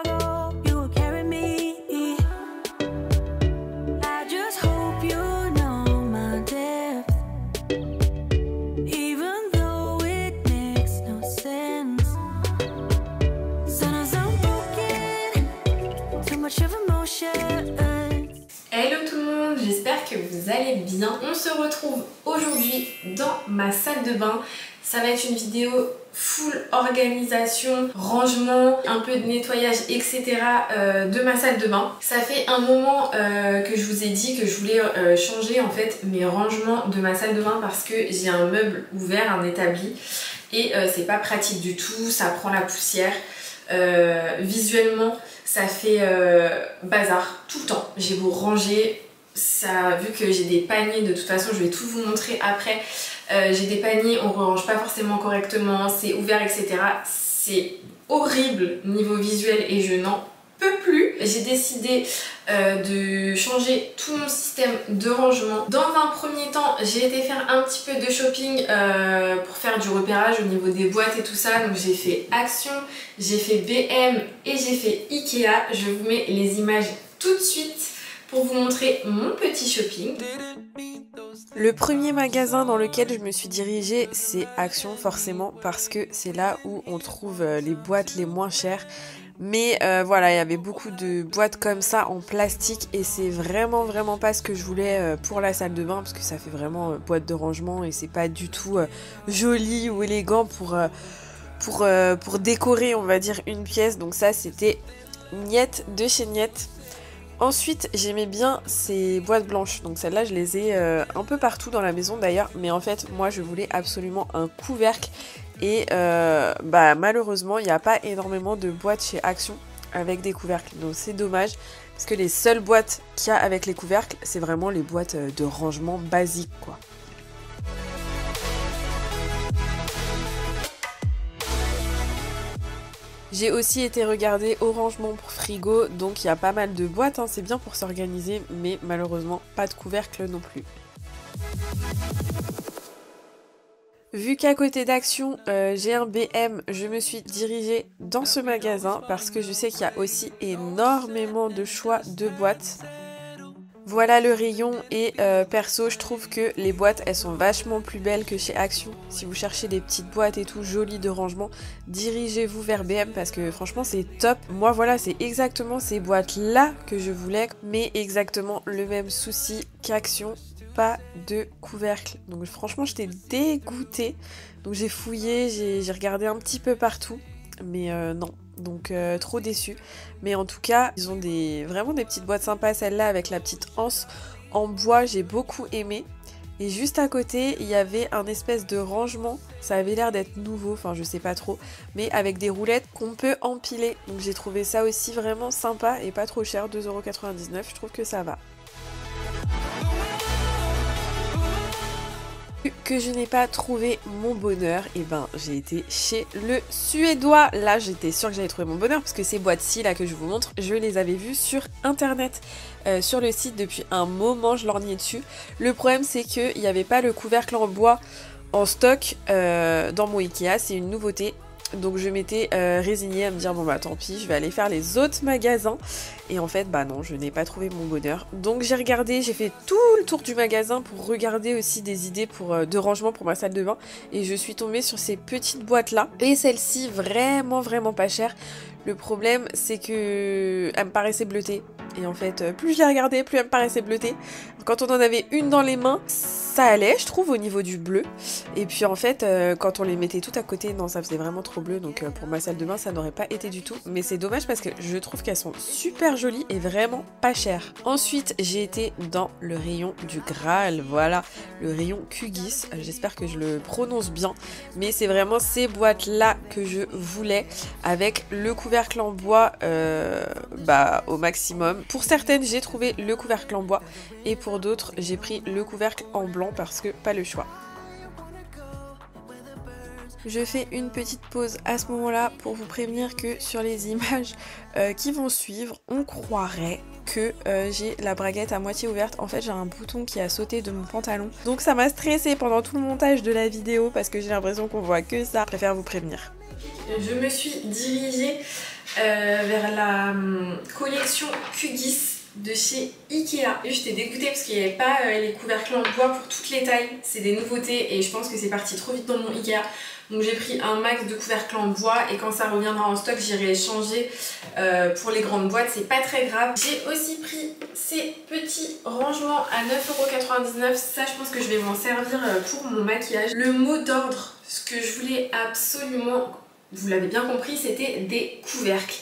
cargo, you will carry me. I just hope you know my depth, even though it makes no sense. Sometimes I'm broken, too much of emotion. Hello tout le monde, j'espère que vous allez bien. On se retrouve aujourd'hui dans ma salle de bain. Ça va être une vidéo full organisation, rangement, un peu de nettoyage, etc. De ma salle de bain. Ça fait un moment que je vous ai dit que je voulais changer en fait mes rangements de ma salle de bain parce que j'ai un meuble ouvert, un établi, et c'est pas pratique du tout, ça prend la poussière. Visuellement ça fait bazar tout le temps. J'ai beau ranger, ça, vu que j'ai des paniers, de toute façon je vais tout vous montrer après. J'ai des paniers, on ne range pas forcément correctement, c'est ouvert, etc. C'est horrible niveau visuel et je n'en peux plus. J'ai décidé de changer tout mon système de rangement. Dans un premier temps, j'ai été faire un petit peu de shopping pour faire du repérage au niveau des boîtes et tout ça. Donc j'ai fait Action, j'ai fait BM et j'ai fait Ikea. Je vous mets les images tout de suite pour vous montrer mon petit shopping. Le premier magasin dans lequel je me suis dirigée, c'est Action forcément, parce que c'est là où on trouve les boîtes les moins chères. Mais voilà, il y avait beaucoup de boîtes comme ça en plastique et c'est vraiment pas ce que je voulais pour la salle de bain, parce que ça fait vraiment boîte de rangement et c'est pas du tout joli ou élégant pour décorer, on va dire, une pièce. Donc ça, c'était Niet de chez Niet. Ensuite, j'aimais bien ces boîtes blanches, donc celles-là je les ai un peu partout dans la maison d'ailleurs, mais en fait moi je voulais absolument un couvercle et malheureusement il n'y a pas énormément de boîtes chez Action avec des couvercles, donc c'est dommage parce que les seules boîtes qu'il y a avec les couvercles c'est vraiment les boîtes de rangement basiques quoi. J'ai aussi été regarder au rangement pour frigo, donc il y a pas mal de boîtes, hein, c'est bien pour s'organiser, mais malheureusement pas de couvercle non plus. Vu qu'à côté d'Action, j'ai un BM, je me suis dirigée dans ce magasin parce que je sais qu'il y a aussi énormément de choix de boîtes. Voilà le rayon et perso je trouve que les boîtes elles sont vachement plus belles que chez Action. Si vous cherchez des petites boîtes et tout jolies de rangement, dirigez-vous vers BM parce que franchement c'est top. Moi voilà, c'est exactement ces boîtes là que je voulais, mais exactement le même souci qu'Action, pas de couvercle. Donc franchement j'étais dégoûtée, donc j'ai fouillé, j'ai regardé un petit peu partout, mais non. Donc trop déçue, mais en tout cas ils ont vraiment des petites boîtes sympas. Celle-là avec la petite anse en bois, j'ai beaucoup aimé. Et juste à côté il y avait un espèce de rangement, ça avait l'air d'être nouveau, enfin je sais pas trop, mais avec des roulettes qu'on peut empiler. Donc j'ai trouvé ça aussi vraiment sympa et pas trop cher, 2,99 €, je trouve que ça va. Que je n'ai pas trouvé mon bonheur, et ben j'ai été chez le Suédois. Là j'étais sûre que j'allais trouver mon bonheur parce que ces boîtes-ci là que je vous montre, je les avais vues sur internet, sur le site depuis un moment, je lorgnais dessus. Le problème c'est qu'il n'y avait pas le couvercle en bois en stock dans mon Ikea, c'est une nouveauté. Donc je m'étais résignée à me dire bon bah tant pis, je vais aller faire les autres magasins. Et en fait bah non, je n'ai pas trouvé mon bonheur. Donc j'ai regardé, j'ai fait tout le tour du magasin pour regarder aussi des idées de rangement pour ma salle de bain. Et je suis tombée sur ces petites boîtes là. Et celle-ci vraiment pas chère. Le problème c'est que elle me paraissait bleutée. Et en fait plus je l'ai regardée, plus elle me paraissait bleutée. Quand on en avait une dans les mains, ça allait je trouve au niveau du bleu. Et puis en fait quand on les mettait tout à côté, non ça faisait vraiment trop bleu. Donc pour ma salle de bain ça n'aurait pas été du tout. Mais c'est dommage parce que je trouve qu'elles sont super jolies et vraiment pas chères. Ensuite j'ai été dans le rayon du Graal, voilà, le rayon Qgis. J'espère que je le prononce bien. Mais c'est vraiment ces boîtes là que je voulais, avec le couvercle en bois au maximum. Pour certaines j'ai trouvé le couvercle en bois et pour d'autres j'ai pris le couvercle en blanc parce que pas le choix. Je fais une petite pause à ce moment-là pour vous prévenir que sur les images qui vont suivre, on croirait que j'ai la braguette à moitié ouverte. En fait, j'ai un bouton qui a sauté de mon pantalon. Donc ça m'a stressée pendant tout le montage de la vidéo parce que j'ai l'impression qu'on voit que ça. Je préfère vous prévenir. Je me suis dirigée vers la collection Q10 de chez Ikea. Et j'étais dégoûtée parce qu'il n'y avait pas les couvercles en bois pour toutes les tailles. C'est des nouveautés et je pense que c'est parti trop vite dans mon Ikea. Donc j'ai pris un max de couvercles en bois et quand ça reviendra en stock, j'irai changer pour les grandes boîtes. C'est pas très grave. J'ai aussi pris ces petits rangements à 9,99 €. Ça, je pense que je vais m'en servir pour mon maquillage. Le mot d'ordre, ce que je voulais absolument, vous l'avez bien compris, c'était des couvercles.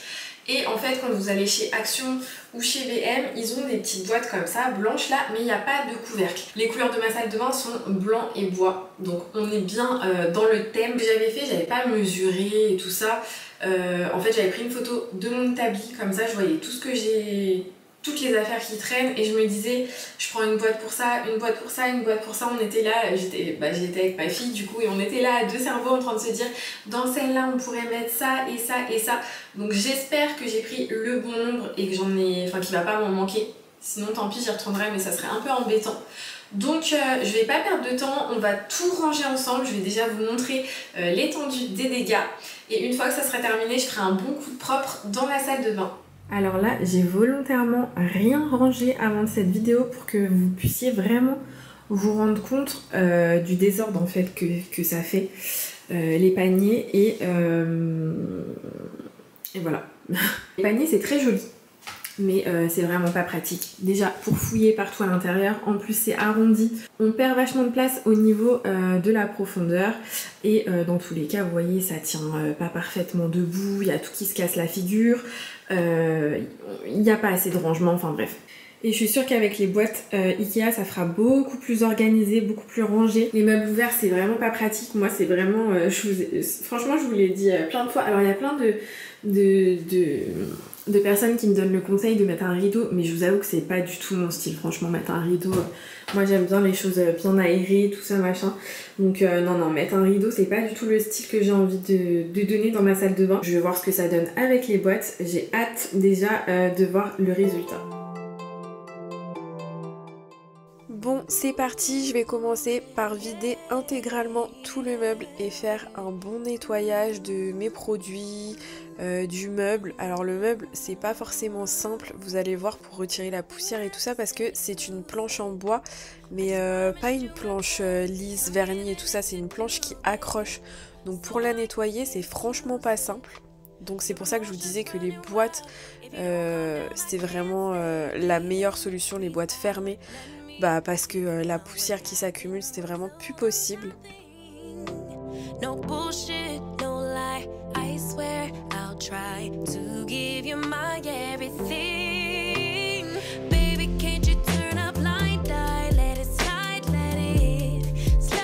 Et en fait, quand vous allez chez Action ou chez VM, ils ont des petites boîtes comme ça, blanches là, mais il n'y a pas de couvercle. Les couleurs de ma salle de bain sont blanc et bois, donc on est bien dans le thème. Ce que j'avais fait, j'avais pas mesuré et tout ça. En fait, j'avais pris une photo de mon établi, comme ça je voyais tout ce que j'ai, toutes les affaires qui traînent et je me disais je prends une boîte pour ça, une boîte pour ça, une boîte pour ça. On était là, j'étais avec ma fille du coup et on était là à deux cerveaux en train de se dire dans celle-là on pourrait mettre ça et ça et ça. Donc j'espère que j'ai pris le bon nombre et que j'en ai, enfin qu'il va pas m'en manquer. Sinon tant pis, j'y retournerai mais ça serait un peu embêtant. Donc je vais pas perdre de temps, on va tout ranger ensemble. Je vais déjà vous montrer l'étendue des dégâts et une fois que ça sera terminé, je ferai un bon coup de propre dans la salle de bain. Alors là, j'ai volontairement rien rangé avant cette vidéo pour que vous puissiez vraiment vous rendre compte du désordre en fait que ça fait, les paniers et voilà. Les paniers c'est très joli, mais c'est vraiment pas pratique. Déjà pour fouiller partout à l'intérieur, en plus c'est arrondi. On perd vachement de place au niveau de la profondeur et dans tous les cas, vous voyez, ça tient pas parfaitement debout, il y a tout qui se casse la figure. Il n'y a pas assez de rangement, enfin bref. Et je suis sûre qu'avec les boîtes Ikea, ça fera beaucoup plus organisé, beaucoup plus rangé. Les meubles ouverts, c'est vraiment pas pratique. Moi, c'est vraiment... franchement, je vous l'ai dit plein de fois. Alors, il y a plein de personnes qui me donnent le conseil de mettre un rideau, mais je vous avoue que c'est pas du tout mon style. Franchement, mettre un rideau... moi, j'aime bien les choses bien aérées, tout ça, machin. Donc, non, mettre un rideau, c'est pas du tout le style que j'ai envie de donner dans ma salle de bain. Je vais voir ce que ça donne avec les boîtes. J'ai hâte déjà de voir le résultat. Bon, c'est parti, je vais commencer par vider intégralement tout le meuble et faire un bon nettoyage de mes produits, du meuble. Alors le meuble, c'est pas forcément simple, vous allez voir, pour retirer la poussière et tout ça, parce que c'est une planche en bois, mais pas une planche lisse, vernie et tout ça, c'est une planche qui accroche. Donc pour la nettoyer, c'est franchement pas simple. Donc c'est pour ça que je vous disais que les boîtes, c'était vraiment la meilleure solution, les boîtes fermées. Bah parce que la poussière qui s'accumule, c'était vraiment plus possible. No bullshit, no lie. I swear I'll try to give you my everything. Baby, can't you turn up blind eye? Let it slide, let it slide.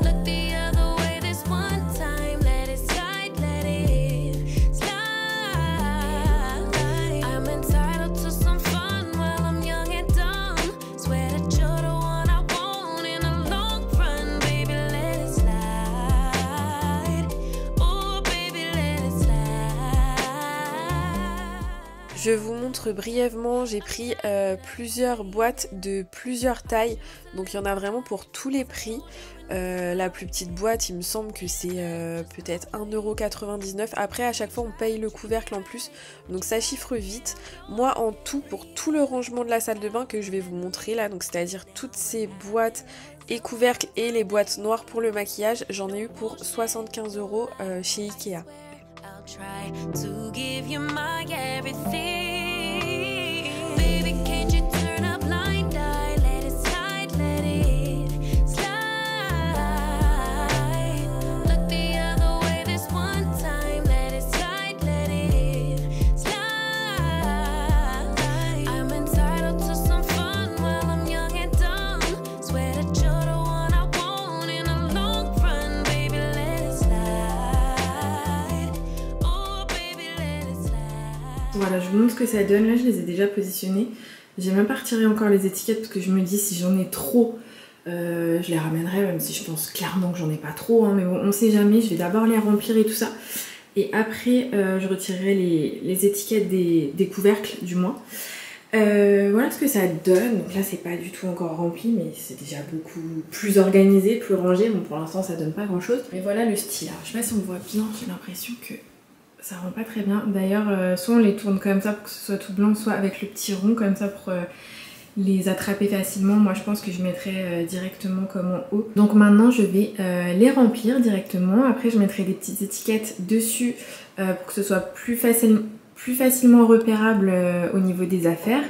Look the other way this one time. Let it slide, let it slide. I'm entitled to some fun while I'm young and dumb. Swear that you're the one I want in the long run. Baby, let it slide. Oh, baby, let it slide. Je vous montre brièvement, j'ai pris plusieurs boîtes de plusieurs tailles, donc il y en a vraiment pour tous les prix. La plus petite boîte, il me semble que c'est peut-être 1,99 €. Après, à chaque fois, on paye le couvercle en plus, donc ça chiffre vite. Moi, en tout, pour tout le rangement de la salle de bain que je vais vous montrer là, donc c'est-à-dire toutes ces boîtes et couvercles et les boîtes noires pour le maquillage, j'en ai eu pour 75 € chez Ikea. I'll try to give you my everything. Baby, can't you turn a blind eye? Let it slide, let it slide. Look the other way this one time. Let it slide, let it slide. I'm entitled to some fun while I'm young and dumb. Swear that you're the one I want in the long run. Baby, let it slide. Oh, baby, let it slide. Voilà, je vous montre ce que ça donne. Là, je les ai déjà positionnés. J'ai même pas retiré encore les étiquettes parce que je me dis si j'en ai trop, Je les ramènerai, même si je pense clairement que j'en ai pas trop, hein, mais bon, on sait jamais. Je vais d'abord les remplir et tout ça. Et après, je retirerai les étiquettes des couvercles, du moins. Voilà ce que ça donne. Donc là, c'est pas du tout encore rempli, mais c'est déjà beaucoup plus organisé, plus rangé. Bon, pour l'instant, ça donne pas grand chose. Mais voilà le style. Alors, je sais pas si on voit bien, j'ai l'impression que ça rend pas très bien. D'ailleurs, soit on les tourne comme ça pour que ce soit tout blanc, soit avec le petit rond comme ça pour les attraper facilement. Moi, je pense que je mettrai directement comme en haut. Donc maintenant, je vais les remplir directement. Après, je mettrai des petites étiquettes dessus pour que ce soit plus facilement repérable au niveau des affaires.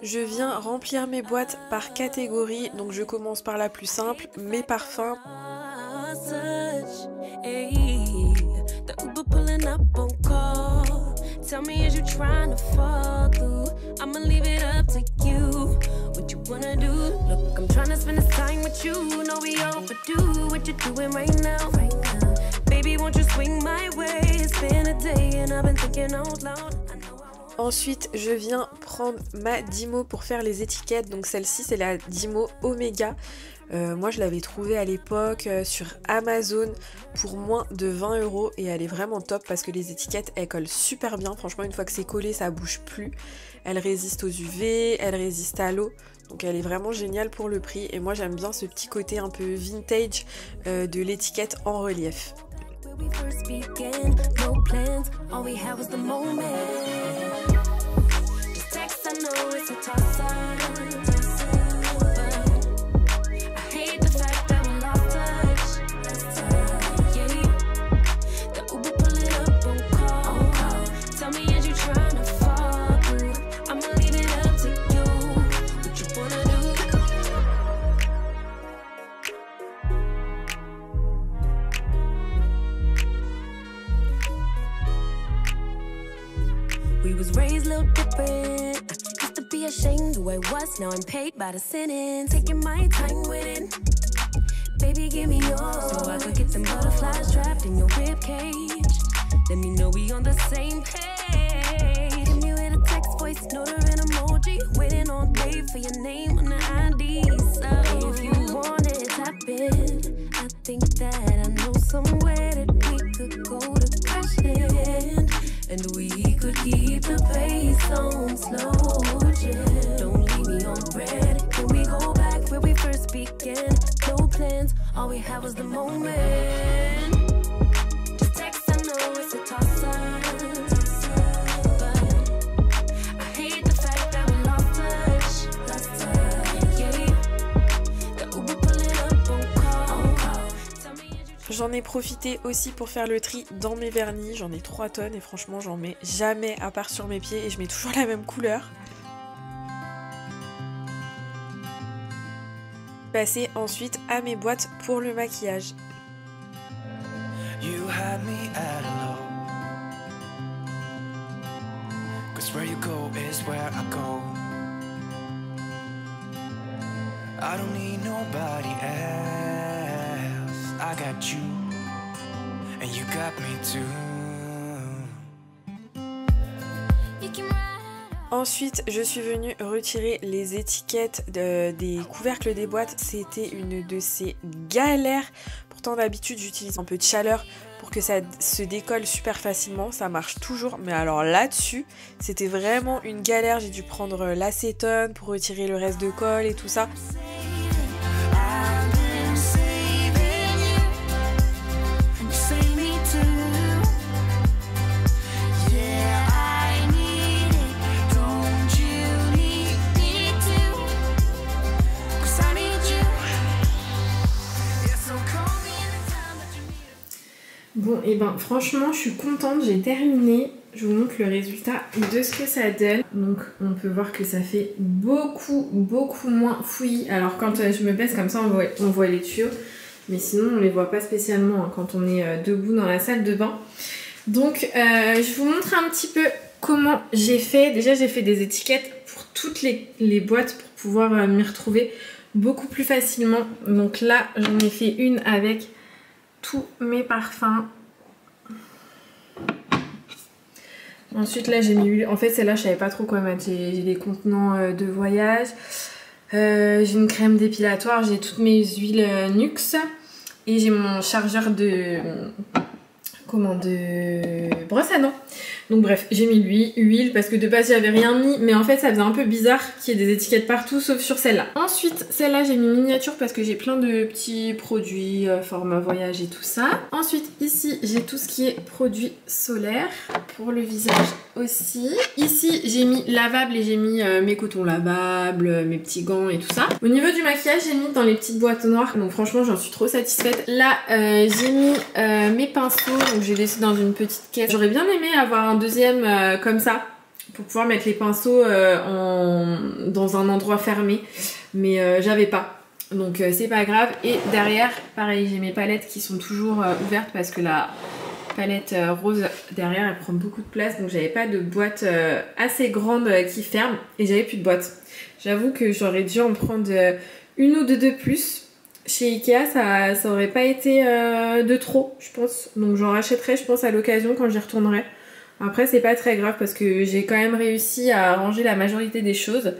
Je viens remplir mes boîtes par catégorie, donc je commence par la plus simple, mes parfums. Tell me, is you trying to fall through? I'ma leave it up to you. What you wanna do? Look, I'm trying to spend this time with you. No, we overdue. What you doing right now? Baby, won't you swing my way? It's been a day and I've been thinking out loud. Ensuite, je viens prendre ma Dymo pour faire les étiquettes. Donc celle-ci, c'est la Dymo Omega. Moi, je l'avais trouvée à l'époque sur Amazon pour moins de 20 € et elle est vraiment top parce que les étiquettes, elles collent super bien. Franchement, une fois que c'est collé, ça bouge plus. Elle résiste aux UV, elle résiste à l'eau. Donc elle est vraiment géniale pour le prix. Et moi, j'aime bien ce petit côté un peu vintage de l'étiquette en relief. We was raised a little different. Used to be ashamed who I was. Now I'm paid by the sentence. Taking my time with it. Baby, give me yours so I could get them butterflies trapped in your rib cage. Let me know we on the same page. Give me with a text voice note or an emoji. Waiting all day for your name on the ID. So if you want it, tap in. I think that I know somewhere that we could go to crash it. And we could keep the pace on slow, yeah. Don't leave me on red. Can we go back where we first began? No plans, all we had was the moment. Just text, I know it's a toss-up, but I hate the fact that we lost touch, yeah. The Uber pulling up on call. Tell me, is you J'en ai profité aussi pour faire le tri dans mes vernis, j'en ai 3 tonnes et franchement j'en mets jamais à part sur mes pieds et je mets toujours la même couleur. Passer ensuite à mes boîtes pour le maquillage. You had me at hello, 'cause where you go is where I go. I don't need nobody else. I got you, and you got me too. Ensuite, je suis venue retirer les étiquettes des couvercles des boîtes. C'était une de ces galères. Pourtant, d'habitude, j'utilise un peu de chaleur pour que ça se décolle super facilement. Ça marche toujours. Mais alors là-dessus, c'était vraiment une galère. J'ai dû prendre l'acétone pour retirer le reste de colle et tout ça. Bon, et ben franchement, je suis contente, j'ai terminé. Je vous montre le résultat de ce que ça donne. Donc, on peut voir que ça fait beaucoup moins fouillis. Alors, quand je me baisse comme ça, on voit les tuyaux. Mais sinon, on les voit pas spécialement hein, quand on est debout dans la salle de bain. Donc, je vous montre un petit peu comment j'ai fait. Déjà, j'ai fait des étiquettes pour toutes les boîtes pour pouvoir m'y retrouver beaucoup plus facilement. Donc là, j'en ai fait une avec tous mes parfums. Ensuite là j'ai mis, en fait celle-là je savais pas trop quoi mettre, j'ai des contenants de voyage, J'ai une crème dépilatoire, j'ai toutes mes huiles Nuxe et j'ai mon chargeur de brosse à dents. Donc bref, j'ai mis l'huile parce que de base j'avais rien mis, mais en fait ça faisait un peu bizarre qu'il y ait des étiquettes partout sauf sur celle-là. Ensuite, celle-là j'ai mis miniature parce que j'ai plein de petits produits format voyage et tout ça. Ensuite, ici j'ai tout ce qui est produits solaires pour le visage aussi. Ici j'ai mis lavable et j'ai mis mes cotons lavables, mes petits gants et tout ça. Au niveau du maquillage, j'ai mis dans les petites boîtes noires, donc franchement j'en suis trop satisfaite. Là j'ai mis mes pinceaux, donc j'ai laissé dans une petite caisse. J'aurais bien aimé avoir un deuxième comme ça pour pouvoir mettre les pinceaux dans un endroit fermé, mais j'avais pas, donc c'est pas grave. Et derrière pareil, j'ai mes palettes qui sont toujours ouvertes parce que la palette rose derrière elle prend beaucoup de place, donc j'avais pas de boîte assez grande qui ferme et j'avais plus de boîte. J'avoue que j'aurais dû en prendre une ou deux de plus. Chez Ikea ça aurait pas été de trop je pense, donc j'en rachèterai je pense à l'occasion quand j'y retournerai. Après c'est pas très grave parce que j'ai quand même réussi à ranger la majorité des choses.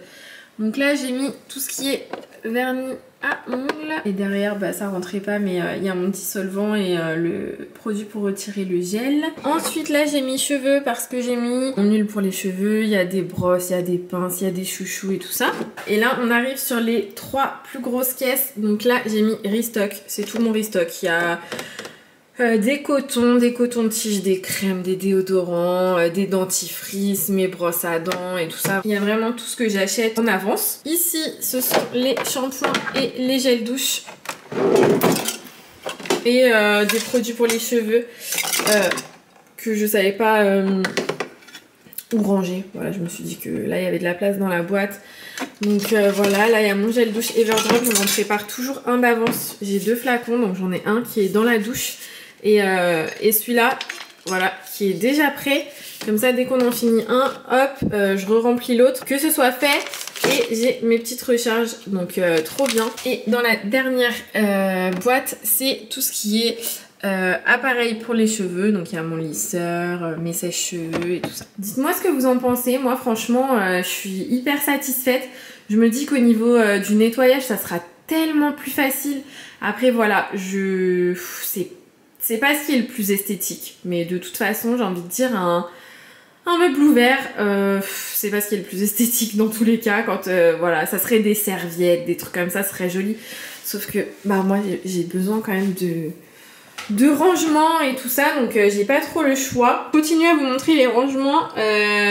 Donc là j'ai mis tout ce qui est vernis à ongles. Et derrière bah ça rentrait pas, mais il y a mon petit solvant et le produit pour retirer le gel. Ensuite là j'ai mis cheveux parce que j'ai mis mon huile pour les cheveux. Il y a des brosses, il y a des pinces, il y a des chouchous et tout ça. Et là on arrive sur les 3 plus grosses caisses. Donc là j'ai mis restock, c'est tout mon restock. Il y a des cotons-tiges, des crèmes, des déodorants, des dentifrices, mes brosses à dents et tout ça. Il y a vraiment tout ce que j'achète en avance. Ici, ce sont les shampoings et les gels douche. Et des produits pour les cheveux que je savais pas où ranger. Voilà, je me suis dit que là, il y avait de la place dans la boîte. Donc voilà, là, il y a mon gel douche Everdrop. Je m'en prépare toujours un d'avance. J'ai 2 flacons, donc j'en ai un qui est dans la douche. Et celui-là, voilà, qui est déjà prêt. Comme ça, dès qu'on en finit un, hop, je re-remplis l'autre. Que ce soit fait. Et j'ai mes petites recharges, donc trop bien. Et dans la dernière boîte, c'est tout ce qui est appareil pour les cheveux. Donc il y a mon lisseur, mes sèche-cheveux et tout ça. Dites-moi ce que vous en pensez. Moi, franchement, je suis hyper satisfaite. Je me dis qu'au niveau du nettoyage, ça sera tellement plus facile. Après, voilà, c'est pas ce qui est le plus esthétique, mais de toute façon j'ai envie de dire un meuble ouvert, c'est pas ce qui est le plus esthétique dans tous les cas. Quand voilà, ça serait des serviettes, des trucs comme ça, ce serait joli, sauf que bah moi j'ai besoin quand même de rangement et tout ça, donc j'ai pas trop le choix. Continuer à vous montrer les rangements,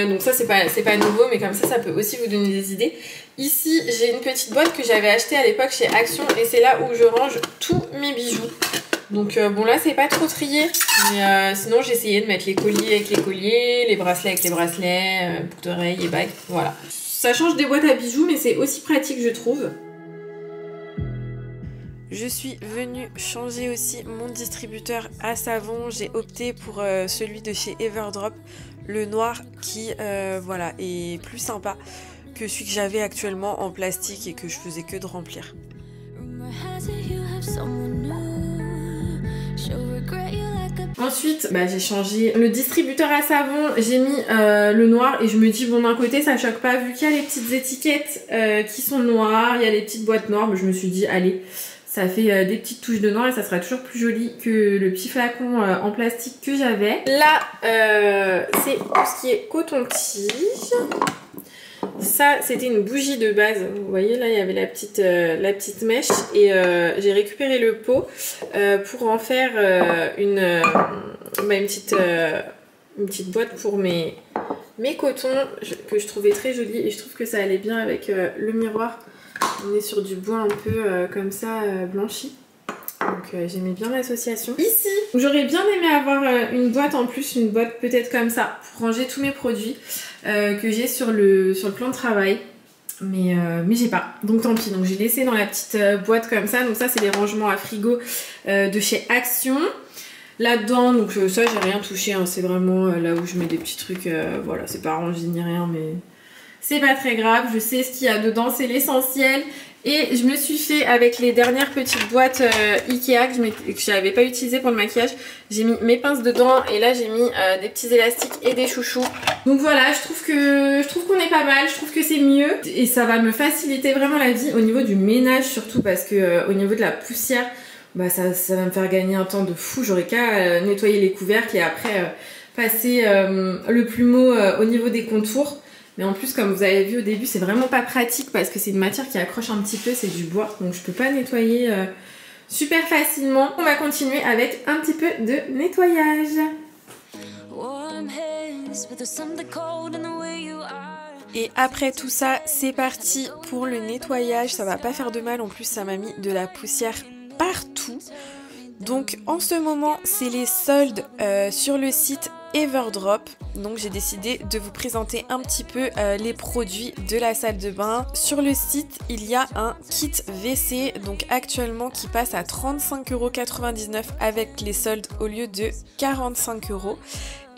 donc ça c'est pas nouveau, mais comme ça peut aussi vous donner des idées. Ici j'ai une petite boîte que j'avais achetée à l'époque chez Action et c'est là où je range tous mes bijoux. Donc bon là c'est pas trop trié, mais sinon j'ai essayé de mettre les colliers avec les colliers, les bracelets avec les bracelets, boucles d'oreilles et bagues, voilà. Ça change des boîtes à bijoux mais c'est aussi pratique je trouve. Je suis venue changer aussi mon distributeur à savon. J'ai opté pour celui de chez Everdrop, le noir qui voilà, est plus sympa que celui que j'avais actuellement en plastique et que je faisais que de remplir. Ensuite, bah, j'ai changé le distributeur à savon, j'ai mis le noir et je me dis bon d'un côté ça choque pas vu qu'il y a les petites étiquettes qui sont noires, il y a les petites boîtes noires, mais je me suis dit allez, ça fait des petites touches de noir et ça sera toujours plus joli que le petit flacon en plastique que j'avais. Là, c'est tout ce qui est coton-tige. Ça, c'était une bougie de base. Vous voyez, là, il y avait la petite mèche. Et j'ai récupéré le pot pour en faire une petite boîte pour mes cotons que je trouvais très jolie. Et je trouve que ça allait bien avec le miroir. On est sur du bois un peu comme ça, blanchi. Donc j'aimais bien l'association. Ici, j'aurais bien aimé avoir une boîte en plus, une boîte peut-être comme ça, pour ranger tous mes produits que j'ai sur le plan de travail. Mais j'ai pas, donc tant pis. Donc j'ai laissé dans la petite boîte comme ça. Donc ça c'est les rangements à frigo de chez Action. Là-dedans, donc ça j'ai rien touché, hein. C'est vraiment là où je mets des petits trucs, voilà, c'est pas rangé ni rien, mais... c'est pas très grave, je sais ce qu'il y a dedans, c'est l'essentiel. Et je me suis fait avec les dernières petites boîtes Ikea que j'avais pas utilisées pour le maquillage. J'ai mis mes pinces dedans et là j'ai mis des petits élastiques et des chouchous. Donc voilà, je trouve qu'on est pas mal, je trouve que c'est mieux. Et ça va me faciliter vraiment la vie au niveau du ménage surtout parce que au niveau de la poussière, bah ça va me faire gagner un temps de fou. J'aurais qu'à nettoyer les couvercles et après passer le plumeau au niveau des contours. Mais en plus, comme vous avez vu au début, c'est vraiment pas pratique parce que c'est une matière qui accroche un petit peu, c'est du bois. Donc je peux pas nettoyer super facilement. On va continuer avec un petit peu de nettoyage. Et après tout ça, c'est parti pour le nettoyage. Ça va pas faire de mal, en plus ça m'a mis de la poussière partout. Donc en ce moment, c'est les soldes sur le site Everdrop. Donc j'ai décidé de vous présenter un petit peu les produits de la salle de bain. Sur le site, il y a un kit WC donc actuellement qui passe à 35,99 € avec les soldes au lieu de 45 €.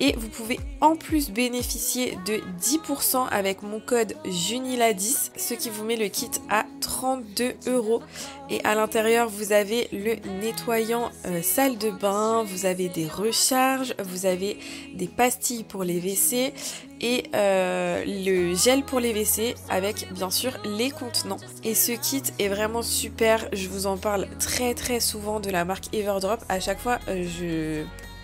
Et vous pouvez en plus bénéficier de 10% avec mon code JUNILA10, ce qui vous met le kit à 32 €. Et à l'intérieur, vous avez le nettoyant salle de bain, vous avez des recharges, vous avez des pastilles pour les WC et le gel pour les WC avec bien sûr les contenants. Et ce kit est vraiment super, je vous en parle très souvent de la marque Everdrop. À chaque fois,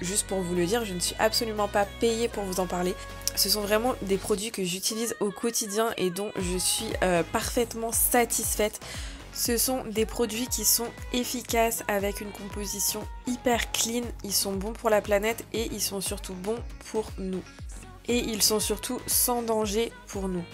juste pour vous le dire, je ne suis absolument pas payée pour vous en parler. Ce sont vraiment des produits que j'utilise au quotidien et dont je suis parfaitement satisfaite. Ce sont des produits qui sont efficaces avec une composition hyper clean. Ils sont bons pour la planète et ils sont surtout bons pour nous. Et ils sont surtout sans danger pour nous.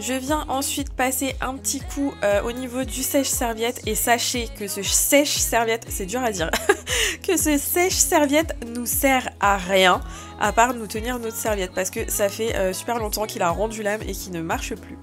Je viens ensuite passer un petit coup au niveau du sèche-serviette et sachez que ce sèche-serviette, c'est dur à dire, que ce sèche-serviette nous sert à rien à part nous tenir notre serviette parce que ça fait super longtemps qu'il a rendu l'âme et qu'il ne marche plus.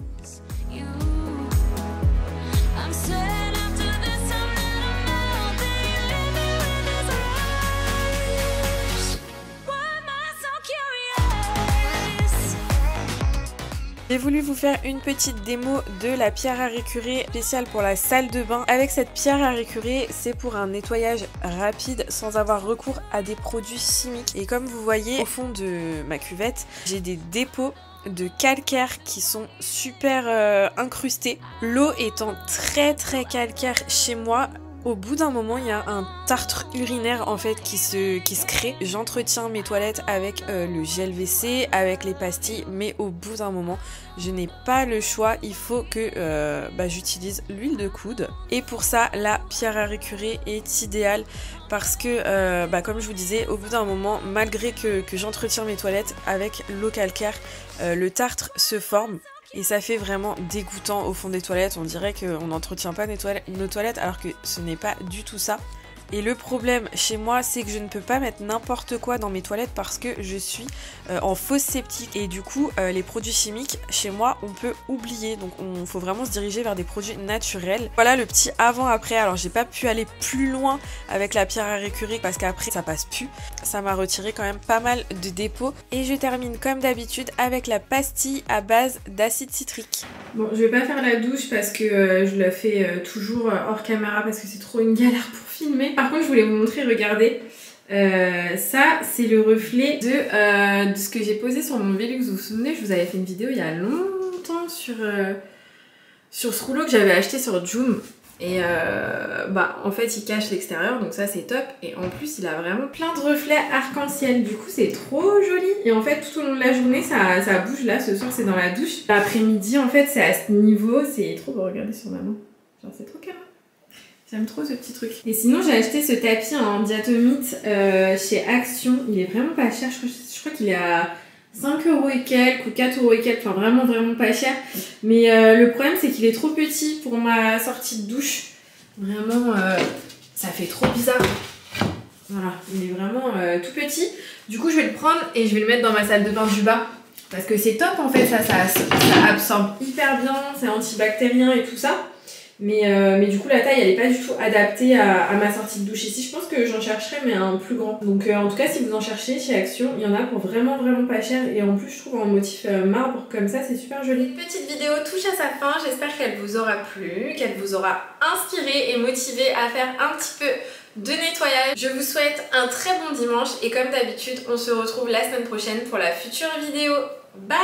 J'ai voulu vous faire une petite démo de la pierre à récurer spéciale pour la salle de bain. Avec cette pierre à récurer, c'est pour un nettoyage rapide sans avoir recours à des produits chimiques. Et comme vous voyez, au fond de ma cuvette, j'ai des dépôts de calcaire qui sont super incrustés. L'eau étant très calcaire chez moi, au bout d'un moment, il y a un tartre urinaire en fait qui se crée. J'entretiens mes toilettes avec le gel WC, avec les pastilles, mais au bout d'un moment, je n'ai pas le choix. Il faut que j'utilise l'huile de coude. Et pour ça, la pierre à récurer est idéale parce que, comme je vous disais, au bout d'un moment, malgré que j'entretiens mes toilettes avec l'eau calcaire, le tartre se forme. Et ça fait vraiment dégoûtant au fond des toilettes. On dirait qu'on n'entretient pas nos toilettes alors que ce n'est pas du tout ça. Et le problème chez moi, c'est que je ne peux pas mettre n'importe quoi dans mes toilettes parce que je suis en fosse septique. Et du coup, les produits chimiques, chez moi, on peut oublier. Donc, il faut vraiment se diriger vers des produits naturels. Voilà le petit avant-après. Alors, j'ai pas pu aller plus loin avec la pierre à récurer parce qu'après, ça passe plus. Ça m'a retiré quand même pas mal de dépôts. Et je termine comme d'habitude avec la pastille à base d'acide citrique. Bon, je vais pas faire la douche parce que je la fais toujours hors caméra parce que c'est trop une galère pour filmer. Par contre, je voulais vous montrer, regardez, ça c'est le reflet de ce que j'ai posé sur mon Velux. Vous vous souvenez, je vous avais fait une vidéo il y a longtemps sur ce rouleau que j'avais acheté sur Joom. Et en fait il cache l'extérieur, donc ça c'est top. Et en plus il a vraiment plein de reflets arc-en-ciel, du coup c'est trop joli. Et en fait tout au long de la journée ça bouge. Là ce soir c'est dans la douche, l'après-midi en fait c'est à ce niveau, c'est trop beau. Regardez sur ma main, genre c'est trop carré. J'aime trop ce petit truc. Et sinon j'ai acheté ce tapis en diatomite chez Action. Il est vraiment pas cher, je crois qu'il est à 5 € et quelques ou 4 € et quelques, enfin vraiment pas cher. Mais le problème c'est qu'il est trop petit pour ma sortie de douche. Vraiment ça fait trop bizarre. Voilà, il est vraiment tout petit. Du coup je vais le prendre et je vais le mettre dans ma salle de bain du bas. Parce que c'est top en fait, ça absorbe hyper bien, c'est antibactérien et tout ça. Mais du coup la taille elle est pas du tout adaptée à ma sortie de douche ici. Je pense que j'en chercherai mais un plus grand. Donc en tout cas si vous en cherchez chez Action, il y en a pour vraiment pas cher. Et en plus je trouve en motif marbre comme ça c'est super joli. Une petite vidéo touche à sa fin, j'espère qu'elle vous aura plu, qu'elle vous aura inspiré et motivé à faire un petit peu de nettoyage. Je vous souhaite un très bon dimanche et comme d'habitude on se retrouve la semaine prochaine pour la future vidéo. Bye!